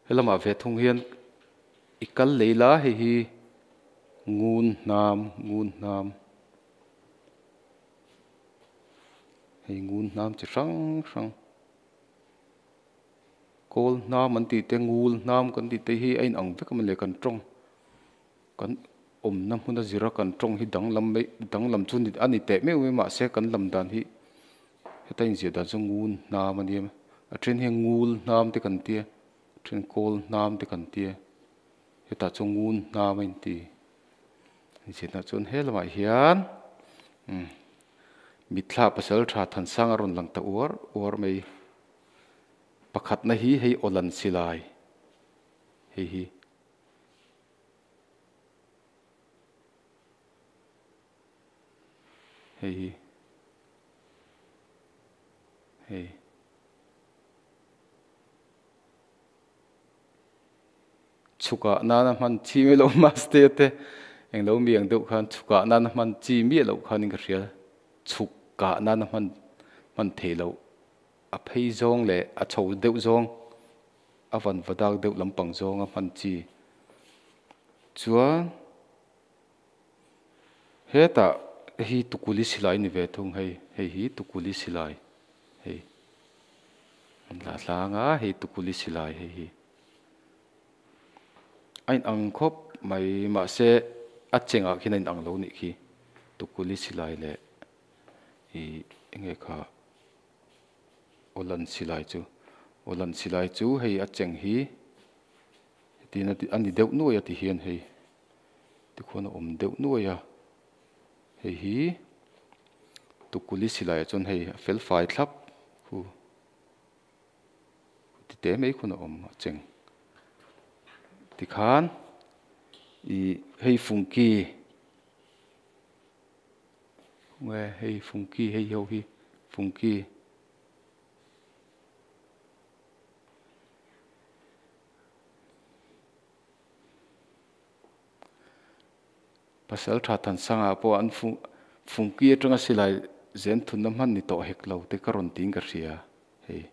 helama ve thung hian ikal leila hi ngun nam hei ngun nam chi rang kol nam an ti te ngul nam kan ti te hi ein ang vek man le kan tong kan nam huna zira kan tong hi dang lam chun ani te me ma se kan lam dan hi hetain zia dan chung ngun nam ani a tren hi ngul nam te kan tia tren kol nam te kan tia heta chung ngun nam in ti zia na chun helama hian mitla pasal tha than sang aron lang ta or mai pakhat na hi hei olan silai hi chuka nana man chi me lo maste te eng lo miang deuh khan chuka nana man chi mi lo khan in ka rial chuka nana man thelo a phei zong le a chho deuh zong a van vadak deuh lampang zong a man chi chuan heta hi tukuli silai ni ve thung hei hi tukuli silai hei la langa hei tukuli silai hei ein ang khop mai ma se a chenga khin ein ang lo ni khi tukuli silai le hi enge kha olan silai chu hei a cheng hi tina ani deuh nuai ati hian hei ti khona deuh nuai a hei hi tukuli silai chon hei fel fai thlap hu ti te mai khona cheng ti khan i hei fungki nge hei fungki hei ho hi fungki pasal tha than sanga po an fungki atanga silai zen thun nam han ni to hek lo te karon ting ka ria hei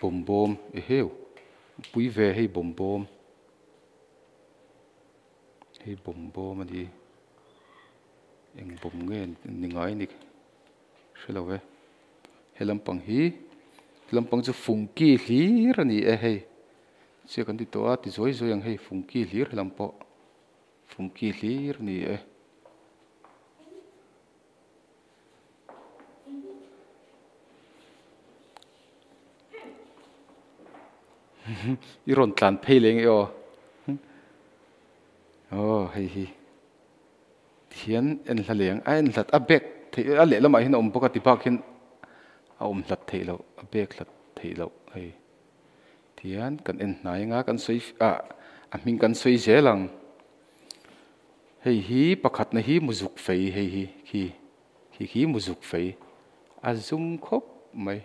bom heu pui ve hei bom ani eng bom nge ni ngai ni shelawe helampang hi lampang chu fungki hlir ani hei che kan ti to a ti zoi ang hei fungki hlir lampo fungki hlir ni iron tlan pheileng hei hi thian en hlaleng a en hlat a bek a le lama hin boka ti bak hin a hlat theilo a bek hlat theilo hei thian kan en hnai nga kan soi a hming kan soi zelang hei hi pakhat na hi muzuk fei hei hi muzuk fei a zum khop mai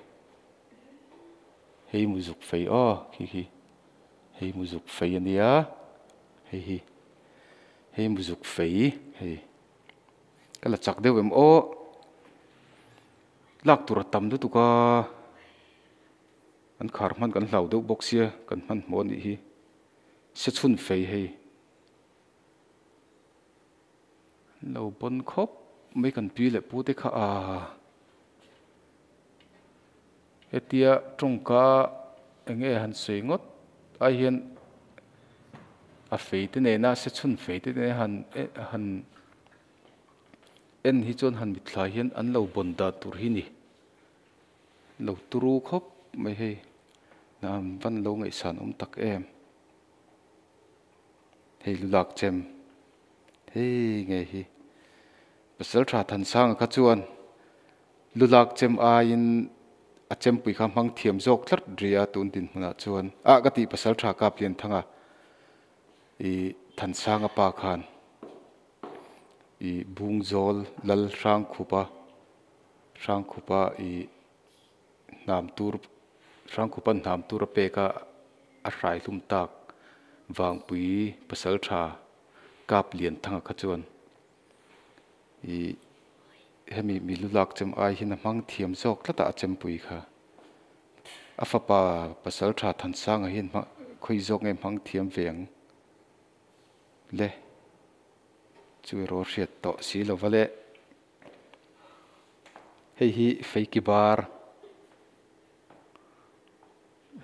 hei muzuk fei hei muzuk fei ania hei muzuk fei hei kala chak deuh em lak tur tam du tuka an khar man kan hlau deuh boxia kan man mo ni hi se chun fei hei lo bon khop mai kan pi le pu te kha etia tongka enge han seingot a hian a fei te ne na se chun fei te ne han en hi chon han mithlai hian an lo bon da tur hi ni lo turu khop mai hei nam van lo ngai san tak em hei lulak chem hei nge hi pasal tha than sang kha chuan lulak chem a in a chem pui kham hang thiam jok thlat ria tun tin huna chuan a gati pasal tha ka pian thanga i than sang pa khan i bungzol lal rang khupa i nam tur rang khupa nam tur pe ka a rai lum tak wang pui pasal tha kap lian thanga kha chuan i hemi mi lulak chem ai hin mang thiam zok tlata chem pui kha afapa pasal tha than sang hin ma khoi zok nge mang thiam veng le chu ro hriat to si lo vale hei hi fake bar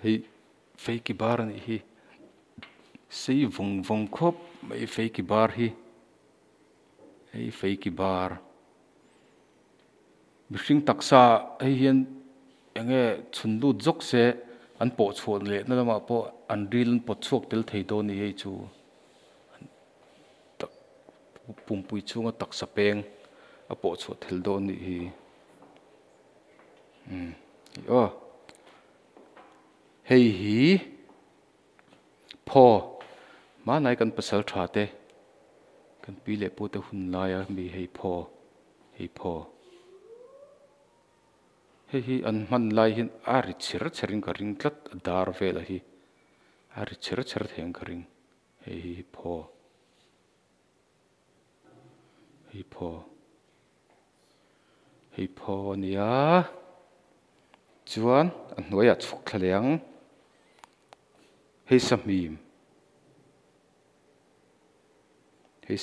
hei fake bar ani hi sei vong khop mai fake bar hi hei fake bar mihring taksa hei hian enge chunlu jok se an po chhuan le na lama po an ril an pot chuak tel thei do ni hei chu tak pumpui chunga taksa peng a po chhu thel do ni hi hei hi pho ma nai kan pasal tha te kan pi le pu te hun lai a mi hei pho hei hi an man lai hin a ri chir charing ka ring tlat dar vela hi a ri chir char theng ka ring hei hi pho nia chuan an hnuaiah chuk thleng hei samim hei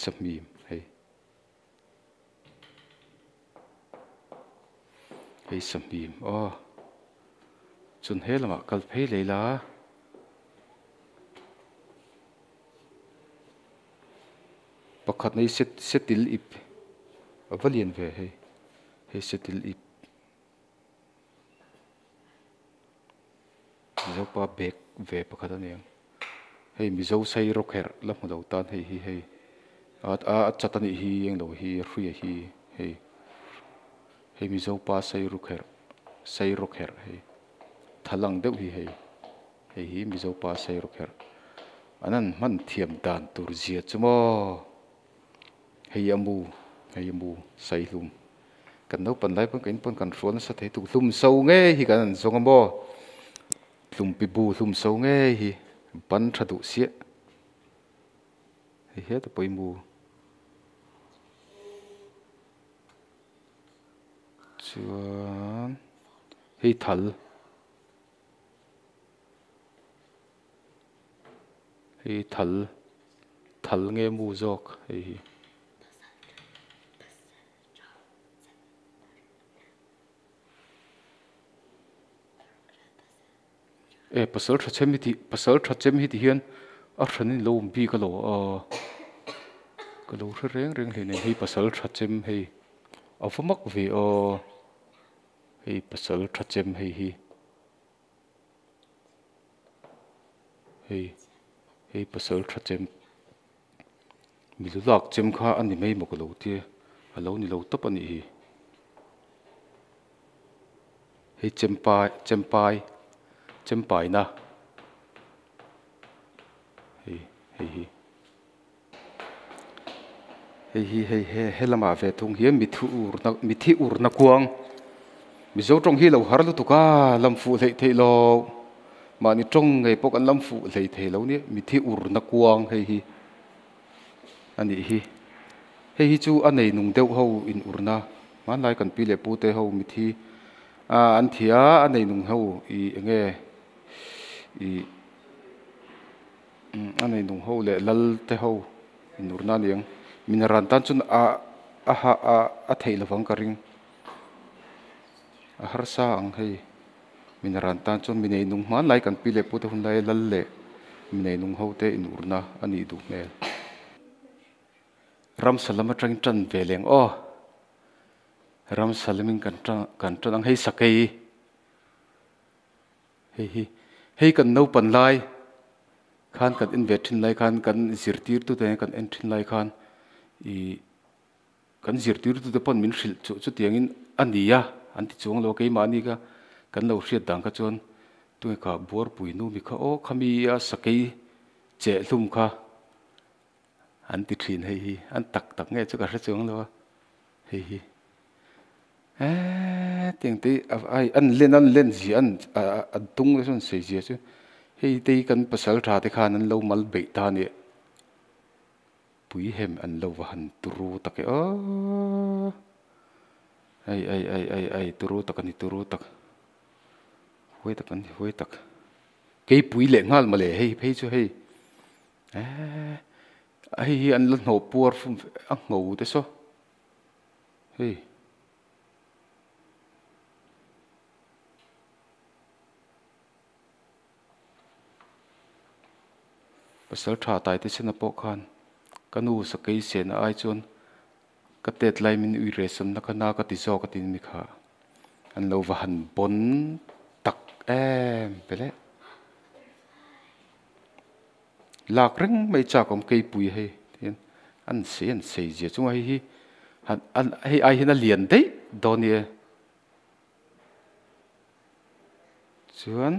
samim chun he lama kal phei leila pakhat nei setil ip avalian ve hei setil ip zopa bek ve pakhat aniang hei mizo sei rokher lam lo tan hei a chatani hi eng lo hi hrui hi hei mizo pa sei rokher hei thalang deuh hi hei mizo pa sei rokher anan man thiam dan tur zia chumo hei amu sai lum kan no pan lai pon kan ruan sa thei tu lum so nge hi kan zong mo lum pi bu lum so nge hi ban thadu sia hei he ta poi mu chuan hei thal nge mu zok hei pasal tha chem hi ti hian a thranin lo bi ka lo reng le ne hei pasal tha chem hei afamak ve hei pasal tha chem hei hi hei pasal tha chem mi lak chem kha ani mei mo ko lo ti alo ni lo tap ani hi hei chempai na hei lama ve thung hian mi thi ur na kuang mi zo tong hi lo har lu tuka lam fu lei thei lo ma ni tong ngei pok an lam fu lei thei lo ni mi thi ur na kuang hei ani hei chu anei nung deuh ho in urna man lai kan pi le pu te ho mi thi an thia anei nung ho I enge anei nung ho le lal te ho in urna niang minaran tan chun a thei lawang ka ring a har sa ang hei minaran tan chun minei nung man lai kan pi le pu te hun lai lal le minei nung ho te in urna ani du mel ram salama tang tan veleng ram salamin kan tan hei sakai hei kan no pan lai khan kan invetin lai khan kan zirtir tu te kan entrin lai khan kan zirtir tu te pon min hril chu tiangin ania an ti chung lo ke mani ka kan lo hriat dang ka chon tu ka bor pui nu mi kha khami a sakai che hlum kha an ti thin hei an tak nge chu ka hre chung lo hei tiếng tây ai ăn lên gì ăn tung cái son sấy gì chứ hei tây kan pasal tha te khan an lo mal be ta ni pui hem an lo wa han turu ta ke ai turu tak ani turu tak hoi tak ani hoi tak cái bụi lệ ngal mà lệ hay cho hay hay anh lên hồ puar phun ăn ngủ thế sao hey pasal tha tai te sena po khan kanu sa kai sen ai chon ka tet lai min ui resam na kana ka ti zo ka tin mi kha an lo va han bon tak pele lak reng mai cha kom kai pui he tin an sei je chung hi an hei ai hina lian dei donia chuan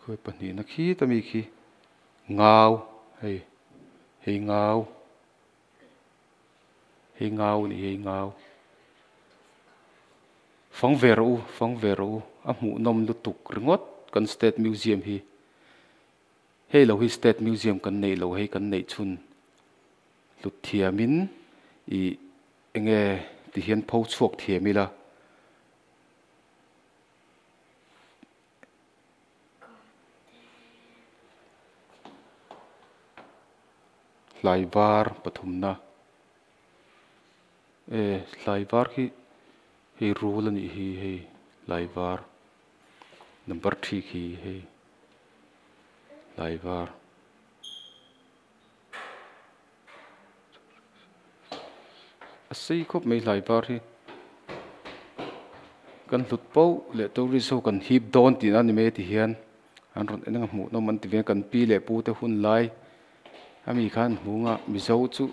khoi pani na khi tami khi ngau hei ngau ni hei ngau phang veru a mu nom lu tuk ringot kan state museum hi hei lo hi state museum kan nei lo hei kan nei chun lut thiamin I enge ti hian pho chuak thiamila Laivar pathumna Laivar ki hei rule ani hi hei Laivar number 3 ki hei Laivar asei khop mai Laivar hi kan hlut po le to riso kan hip don tin ani me ti hian an ron enang mu no man ti ve kan pi le pu te hun lai ami khan hunga mizo chu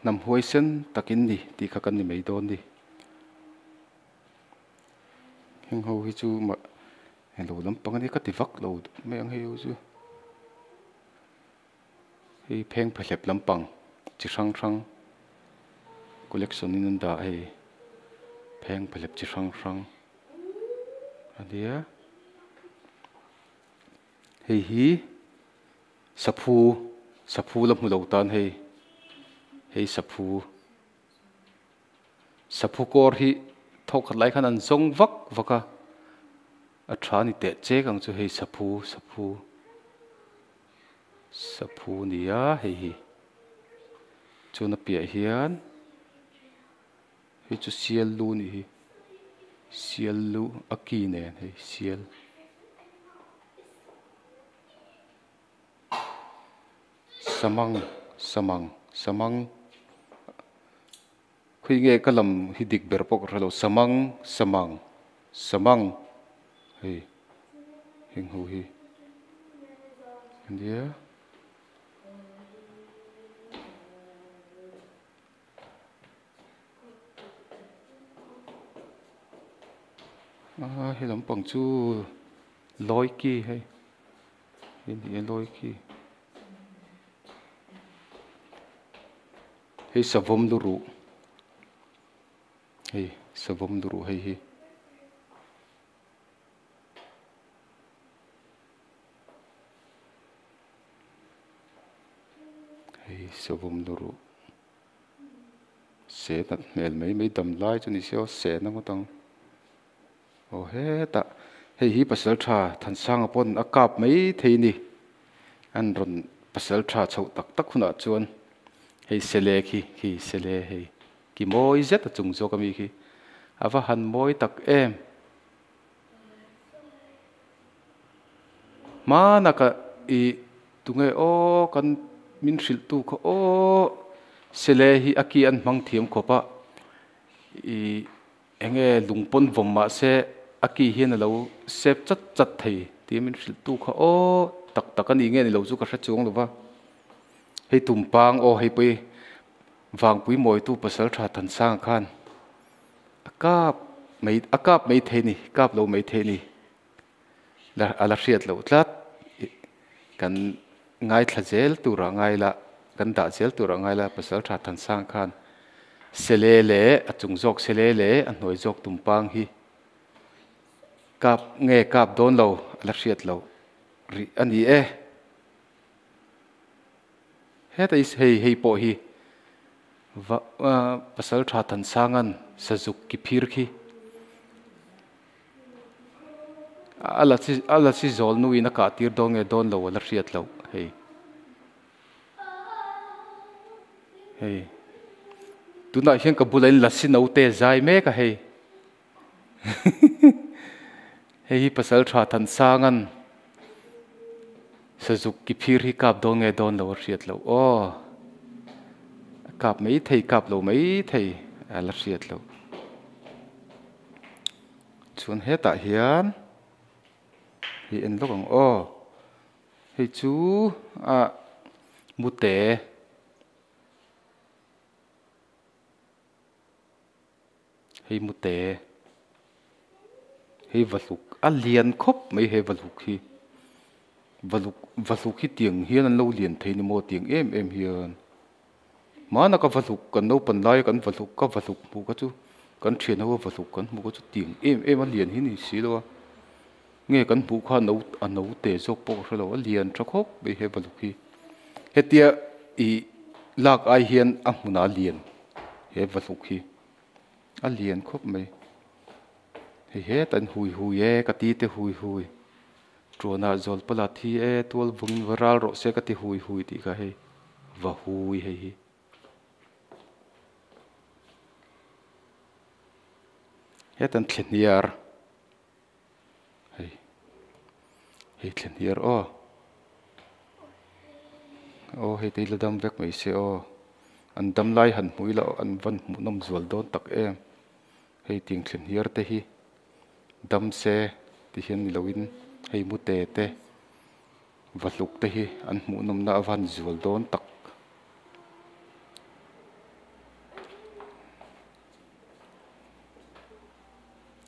nam hoi sen takin ni ti kha kan ni mei don ni heng ho hi chu ma hello lam pang ni ka ti vak lo me ang heu chu hi pheng phalep lam pang chi rang collection in da hei pheng phalep chi rang adia hei hi sapu lam hu lo tan hei sapu kor hi thok khat lai khan an zong vaka a tha ni te che kang chu hei sapu nia hei hi chu na pia hian hei chu sial lu ni hi sial lu aki ne hei sial samang khui nge kalam hi dik ber pok ralo samang hei heng ho hi india hi lam pang chu loi ki hei india loi ki hei savom duru hei hi hei savom duru se na mel mai dam lai chu ni seo se na ngotang o he ta hei hi pasal tha than sang apon akap mai theini an ron pasal tha chho tak khuna chuan hei sele khi sele hei ki moi zet chung zo kami khi ava han moi tak em ma naka I tunge o kan min hril tu kho o sele hi aki an mang thiam khopa I enge lungpon vomma se aki hian lo sep chat thei ti min hril tu kho o tak ani nge ni lo chu ka hra chung lova hei tumpang o hei pui wang pui moi tu pasal tha than sang khan akap mei theni kap lo mei theni la ala hriat lo tlat kan ngai thlazel tura ngai la kan da zel tura ngai la pasal tha than sang khan selele achung jok selele an noi jok tumpang hi kap nge kap don lo ala hriat lo ri ani heta is hei po hi pasal tha than sangan sazuk ki phir khi ala si zol nu ina ka tir dong e don lo la riat lo hei hei tuna hian ka bulain la si no te zai me ka hei hei pasal tha than sangan sazuk ki phir hi kap dong e don lo riat lo o cặp mấy thầy cặp lâu mấy thầy là siết lâu chuan hết tại hiền hiện lúc ông ô hey chú mute tệ hey mute tệ hey vật lục liền khóc mấy hey vật lục khi vật lục khi tiếng hiền anh lâu liền thấy ni một tiếng em hiền mà nó có vật lục cần đâu phần lai cần vật lục có vật lục mu có chú cần truyền đâu vật lục cần mu có chú tiếng em anh liền hiền xí đâu nghe cần mu khoa nấu tệ dốc bộ rồi đâu liền cho khóc bị hết vật lục khi hết tia ý lạc ai hiền mu na liền hết vật lục khi liền khóc mấy hết anh hui cái tí te hui rồi na zol pala thi tual vung varal ro se cái tí hui tí cái hay và hui hay hết anh thìn hiar hay thìn hiar hay tí là đâm vét mấy xe anh đâm lai hẳn mũi lọ anh vẫn mũi nằm ruột đón tắc em hay tiếng thìn hiar te hi đâm xe thì hiện lawin hay mu te vật lục te hi anh mũi nằm na van ruột đón tắc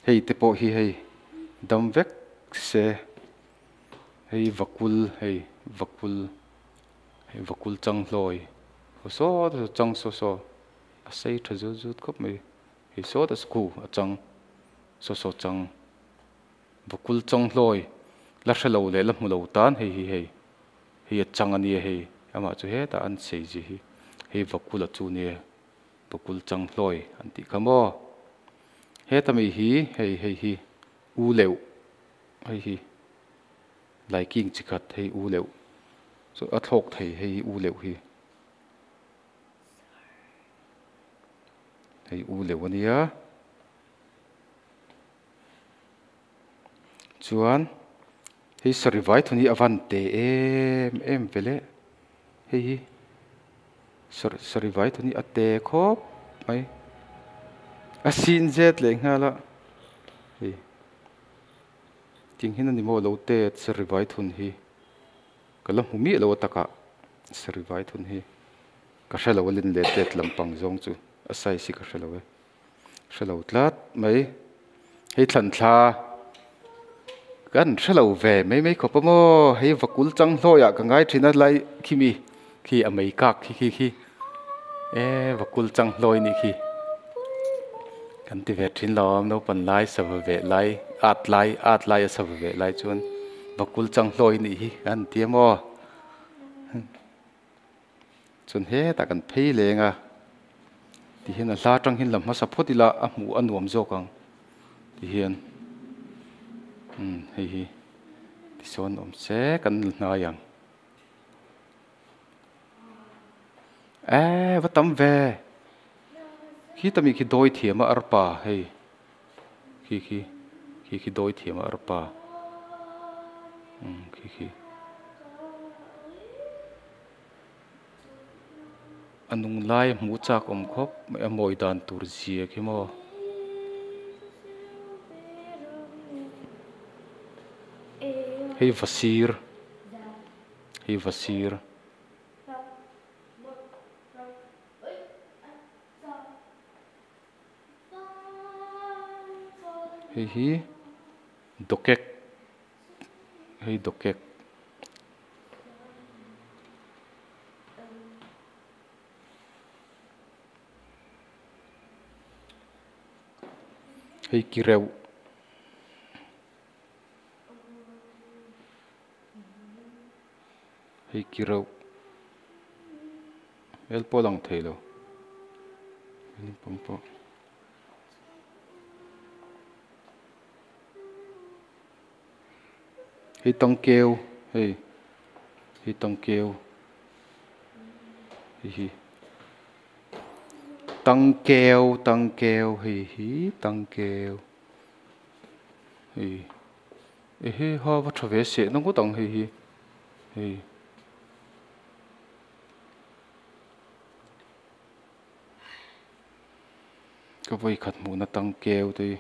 hey te po hi hey dam vek se hey vakul chang loi so chang so asai thazu zut kop me hey so da sku chang so chang vakul chang loi la thalo le la mu lo tan hey chang ani hey ama chu he ta an sei ji hi hey vakul chu ne vakul chang loi anti khamo hết tầm hi hay u leu hay lại kinh chỉ khát hay u leu rồi ắt học thầy hay u leu hay u leu anh nhá chuan hay survive thôi đi avante em về lẽ hay survive thôi đi ate khop ấy xin jet lên ha la tiếng hin anh mo lâu te survive thun hi kalam humi lo taka survive thun hi ka shalo lin le tet lampang zong chu asai si ka shalo tlat mai hei thlan thla kan shalo ve mai ko pamo hei vakul chang hloya ka ngai thina lai khimi khi amei kak khi vakul chang hloi ni khi kan ti ve thin lom no pan lai sa ve lai at lai sa ve lai chuan vakul chang hloi ni hi kan ti mo chun he ta kan phei lenga ti hian a hla tang hin lam ma sa photila a mu anuam zokang ti hian hi ti son om se kan na yang vatam ve khi tami khi doi thiama arpa hei khi doi thiama arpa khi anung lai mu chak om khop moi dan tur zia khi mo hei vasir hi dokek hei dokek hei kireu el polang thelo pong po hi tang kêu hey hi tang kêu hi tang kêu hi tang kêu hi ho va thave se nó có tang hi cái vậy khát mù nó tăng kêu thì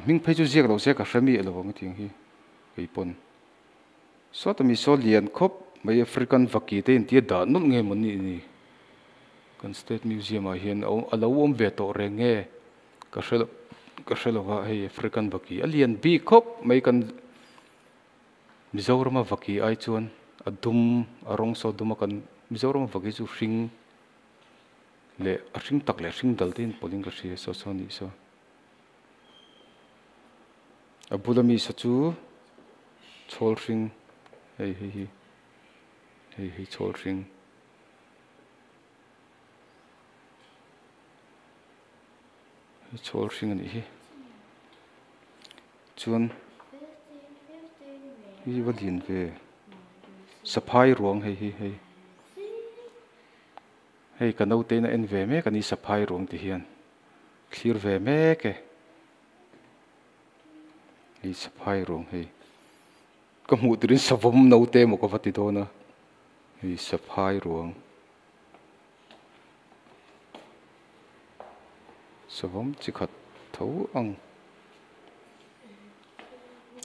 mình phải chú giết đâu sẽ cả sớm bị lâu cái tiếng hi cái pon số tụi mình số liền khop mấy African vaki thì anh tiệt đã nốt nghe mình nè cái State Museum ở hiện ở lâu về tổ rèn nghe cái sơ là hay African vaki alien bi khop mấy con Mizoram vaki ai chuan adum arong so dum kan Mizoram vaki chu ring le ring tak le ring dal tin polling ka hria so ni so abulami sa chu chol ring hei chol ring ani hi chuan hi vadin ve saphai ruang hei kanau te na en ve me kani saphai ruang ti hian clear ve me ke hei saphai ruang hei ka mu tirin savom no te mo ko vati do na hei saphai ruang savom chi khat tho ang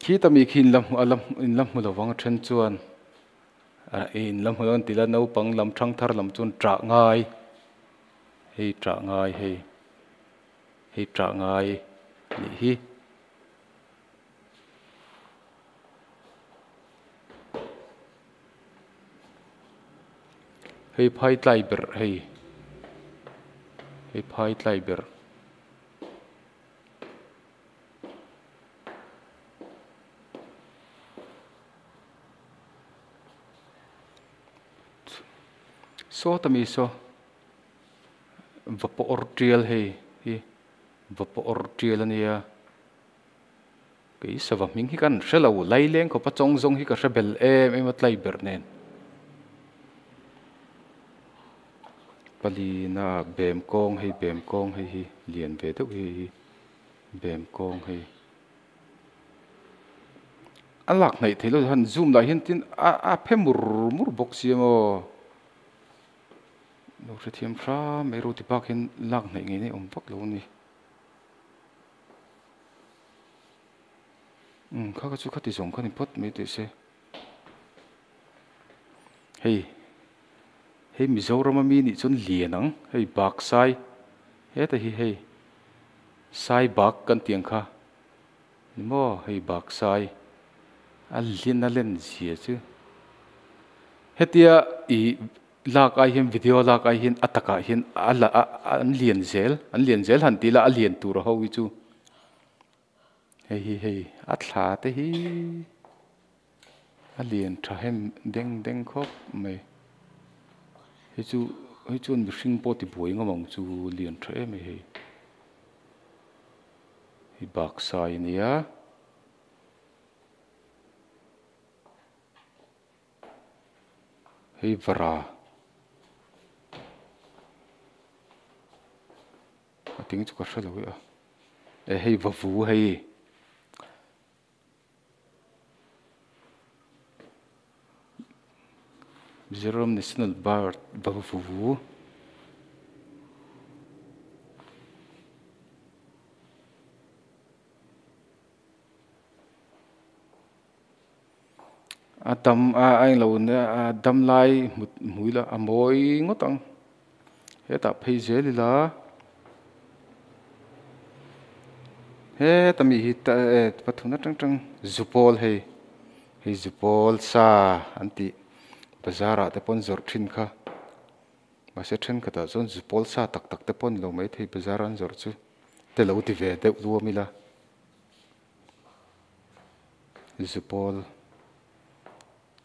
khi tami khin lam alam in lam mu lawang then chuan in lam hulon tila no pang lam thang thar lam chun tra ngai hei tra ngai ni hi hei phai tlai ber hei phai tlai ber so tami so vapo ortrial hi vapo ortrial ania cái sava ming hi kan shelo lai leng ko pa chong zong hi ka shabel em atlai ber nen pali na bem kong hi lian ve deuh hi bem kong hi alak nei thelo han zoom lai hin tin a phemur mur box yemo no se thiam sa me ro ti pak hin lak nei nge nei pak lo ni kha ka chu khati zong khani pot me te se hei Mizoram mi ni chun lianang hei bak sai he ta hi hei sai bak kan tiang kha ni mo hei bak sai a len zia chu hetia I lak ai hin video lak ai hin ataka hin an lian zel han tila a lian tur ho wi chu hei a thla te hi a lian tha hem deng khop mai hei chu mi hring po ti buai ngamang chu lian tha em hei bak sai nia hei vara tiếng chú có sao rồi à hei vavu hei Mizoram National Bar vavu Adam anh lâu nè Adam lai mũi là mồi ngót tăng hết tập hay dễ đi là hết tầm gì ta bắt thùng nó trăng zupol hay zupol sa anti bazara te pon zor thin kha mà sẽ thin cả ta zon zupol sa tak te pon lo mấy thì bazara an zor chu te lo ti ve te lu mi la zupol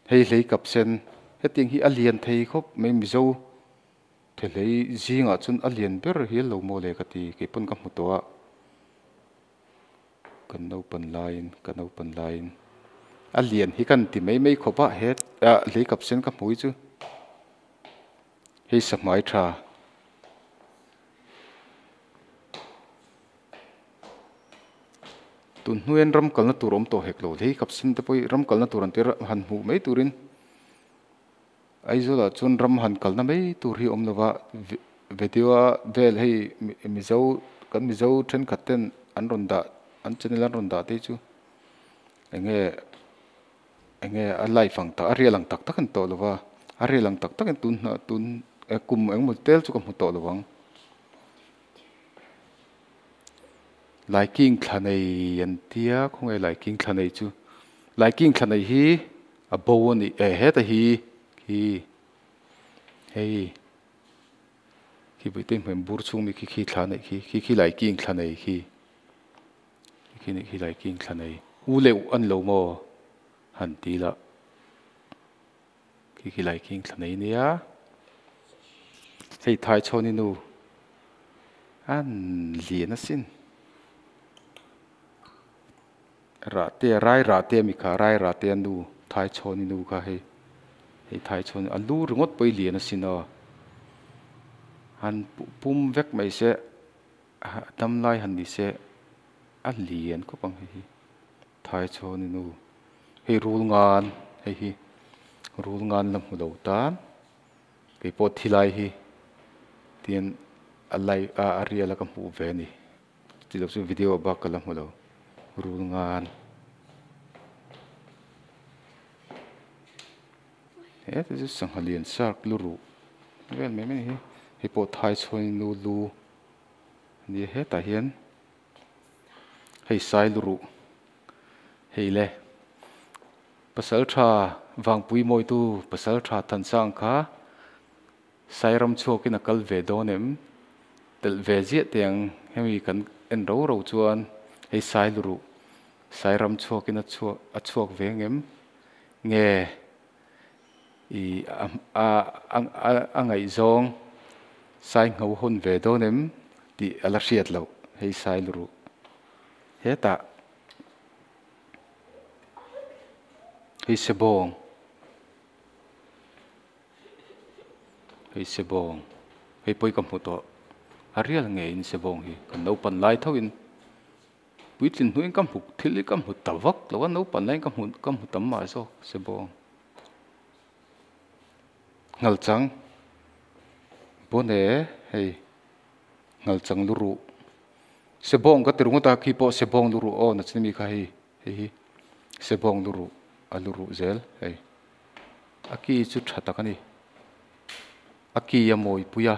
hei lei kap sen he ting hi alien thei khop mai mizo thế lấy gì ngã chun alien ber hi lo mo le kati ke pun kam mutua kan open line alien hi kan ti mấy khopa het lấy cặp sen kam hui chu hi samai tha tun nuên ram kalna turom to hek lo lấy cặp sen te poi ram kalna turan te han hu mấy turin ai zo la chun ram han kalna mấy tur hi om lova video vel hei mizo then khaten an ronda an channel an ronda te chu enge a lai phang ta ari lang tak tak an to lova ari lang tak tak an tun kum eng mul tel chu kam to lovang liking thlanei an tia khong ai liking thlanei chu liking thlanei hi a bo ni he ta hi hei khi bị tên mình bur chung mi khi thla này khi lại kiêng thla này khi lại kiêng thla này u lệ ăn lâu mò hẳn tí là khi lại kiêng thla này nia hay thay cho nên nu ăn liền nó xin rạ tia mi khá rạ tia nu thay cho nên nu khá hay thay cho nên alu rung ngót bơi liền nó xin à han pum vek mai se tam lai han ni se a lian ko pang hi thai cho ni nu he rul ngan hi rul ngan lam hu lo tan ke pot thilai hi tien alai a ria la kam hu ve ni ti lo su video ba kalam hu lo rul ngan he this is sang halian sak luru vel me hi hi po thai choi nu lu ni he ta hian hei sai lu hei le pasal tha wang pui moi tu pasal tha tan sang kha sairam chokin akal ve donem tel ve je tiang hemi kan en ro chuan hei sai lu sairam chokin a chuak ve ngem nge i a ngai zong sai ngau hon ve do nem ti ala hriat lo hei sai lu heta hei sebong hei poi kam hu to arial nge in sebong hi kan no pan lai thoin puitlin huin kam huk thili kam hu tawak lo no pan lai kam hu tam ma so sebong ngal chang bone hei ngal chang luru sebong ka tirungu ta ki po sebong luru o na chimi kha hi sebong luru aluru zel hei aki chu thata kani aki ya moi puya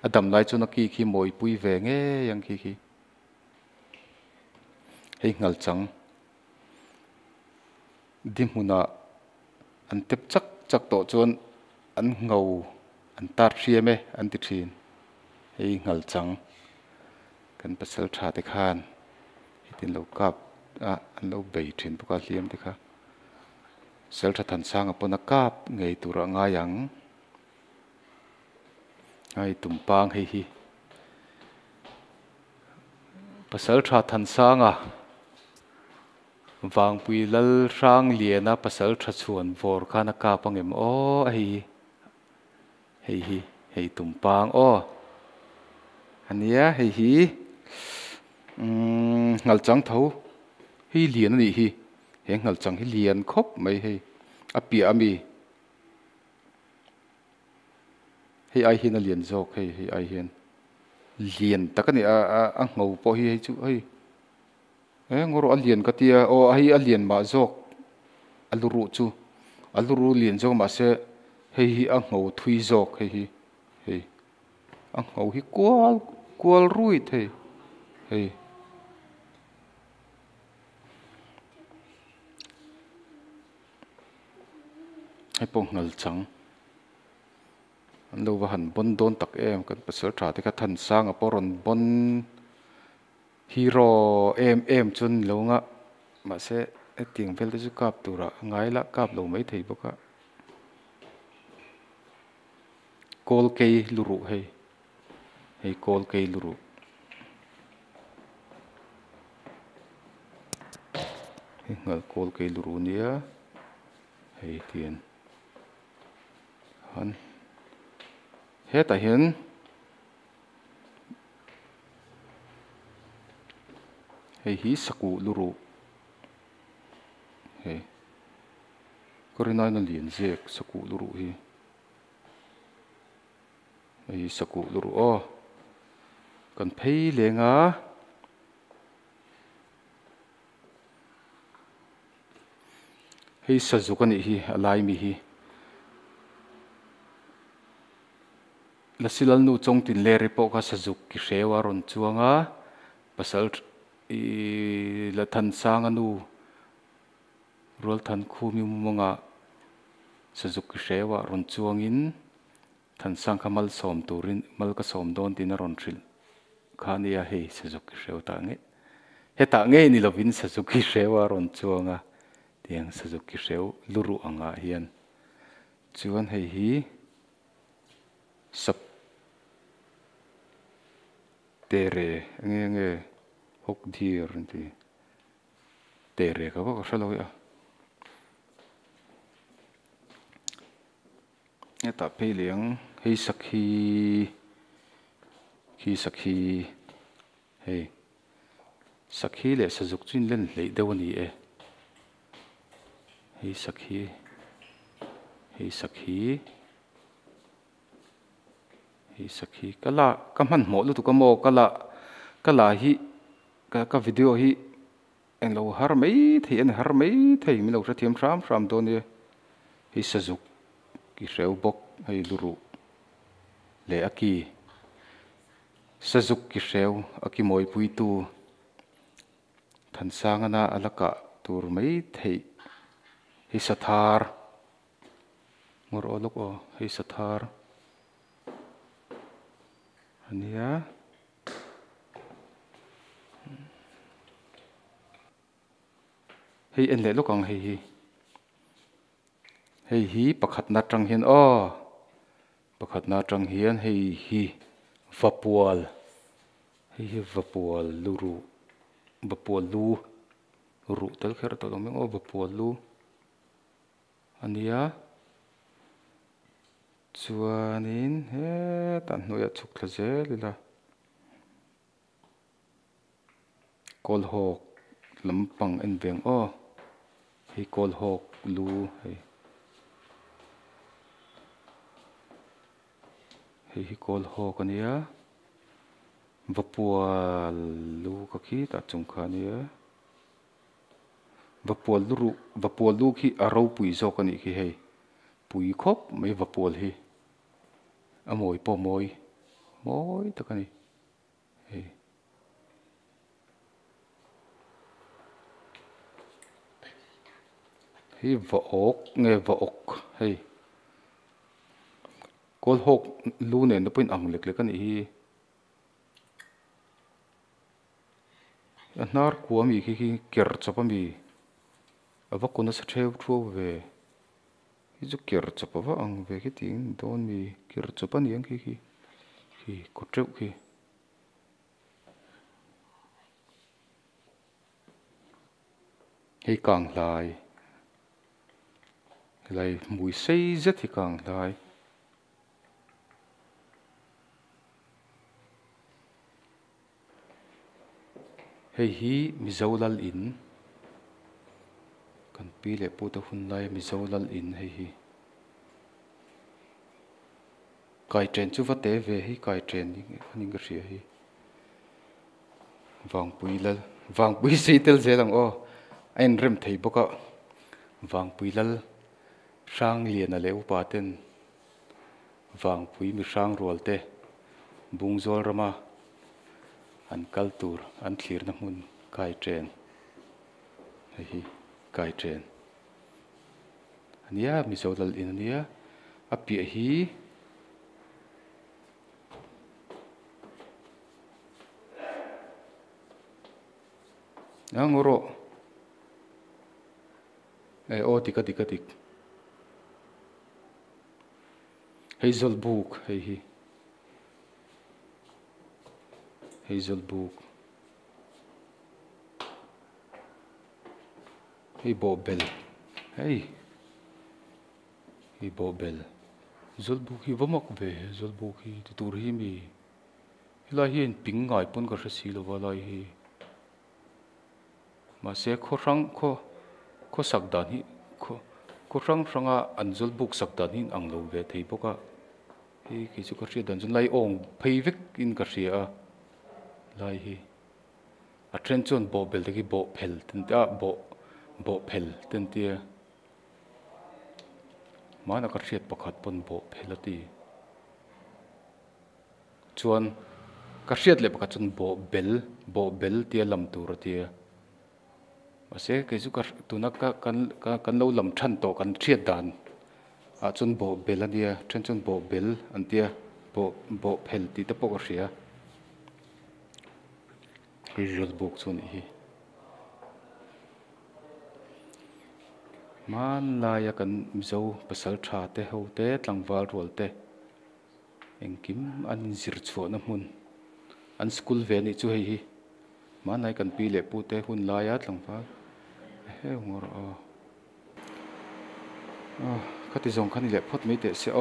adam lai chu na ki moi pui ve nge yang ki hei ngal chang dimuna an tep chak to chon an ngau an tar riame an ti thin hei ngal chang kan pasal tha te khan hitin lo kap an lo bei thin puka hliam te kha sel tha than sang apona kap ngei tura nga yang ai tumpang hei hi pasal tha than sanga wang pui lal rang liana pasal tha chuan vor khana ka pangem o hei tumpang o ania hei ngal chang tho hi lian ni hi he ngal chang hi lian khop mai hei api ami hei ai hin a lian jok hei ai hian lian takani a ngau po hi chu hei ngoro a lian katia o hei a lian ma jok aluru chu aluru lian jok ma se hei a ngau thui jok hei a ngau hi kwal rui the hei hei pong ngal chang an lo wa han bon don tak em kan pasal tha te ka than sang a poron bon hero em chun lo nga ma se ting vel te chu kap tura ngai la kap lo mai thei boka kol kei luru hei kol kei luru hei ngal kol kei luru nia hei tian han heta hian hei hi saku luru hei korinai na lian zek saku luru hi hei saku luru kan phei lenga hei sajukani hi alai mi hi lasilal nu chong tin le repo ka sajuk ki hrewa ron chuanga pasal i la than sang anu rol than khu mi manga sajuk ki hrewa ron chuangin than sang kamal som turin mal ka som don tin ron thil khania hei sajuk ki hrew ta nge heta nge ni lovin sajuk ki hrewa ron chuanga tiang sajuk ki hrew luru anga hian chuan hei hi sap tere nge hok dhir ti tere ka ba halo ya eta peliang hei sakhi hei sakhi le sajuk chin len hlei dewani hei sakhi kala kaman mo lu tu kamo kala hi ka video hi en lo har mai thei mi lo ra thiam ram do ne hi sajuk ki hreu bok hei luru le aki sajuk ki hreu aki moi pui tu than sangana alaka tur mai thei hi sathar ngor olok hi sathar ania hei en le lokang hei hi pakhat na tang hian pakhat na tang hian hei hi vapual luru vapual lu ru tel kher to lomeng vapual lu ania chuanin he tan hnuaiah chuk thla zel ila kol hawk lampang en veng hei kol hawk lu hei kol hawk ania vapual lu ka khi ta chung kha nia vapual lu khi aro pui zok ani khi hei pui khop mai vapual hi amoi po moi takani hei vaok hei kol hawk lu ne na pin ang lek ani hi anar kuami khi ker chapami avakuna sa theu thu ve hi chu ker chapawa ang ve ki ting don mi ker chapani ang khi ko treu khi hei kang lai mui sei zet hi kang lai hei hi mizolal in kan pi le pu ta hun lai mizolal in hei hi kai tren chu va te ve hi kai tren ni ga ria hi wang pui sei tel zelang ein rem thei boka wang pui lal sang lian a leu pa ten wang pui mi sang rol te bung zol rama an kaltur an thlir na mun kai tren hei kai tren ania mizolal in ania api hi angoro tik hazel book hei hi hazel book hei bo bel hei hi bo bel hazel book hi vamak ve hazel book hi tur hi mi hilai hi in ping ngai pun ka si lo wa lai hi ma se kho rang kho sak dan hi kho rang ranga anzul book sak dan hin ang lo ve thei boka hi ki chu ka ria dan chun lai ong phei vek in ka ria lai hi a tren chon bo bel ki bo phel ten ta bo phel ten tia mana ka riat pakhat pon bo phelati chuan ka riat le pakhat chun bo bel tia lam tur tia ase ke chu ka tuna kan lo lam than to kan riat dan a chun bo bel ania tren chun bo bel an tia bo phel ti te pok ria rizal bok chun hi man la ya kan mizo pasal tha te ho te tlangwal rol te engkim an zir chho na mun an school ve ni chu hei hi man nai kan pi le pu te hun la ya tlangwal he ngor khati zong khani le phot mi te se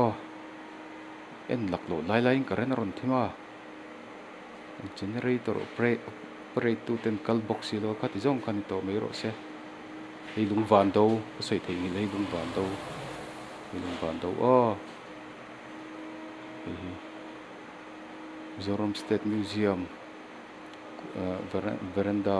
en lak lo lai lai ka ren ron thima generator operate tu ten kal box lo khati zong khani to me ro se hei lung van do ko sei thei ni hei lung van do Mizoram State Museum veranda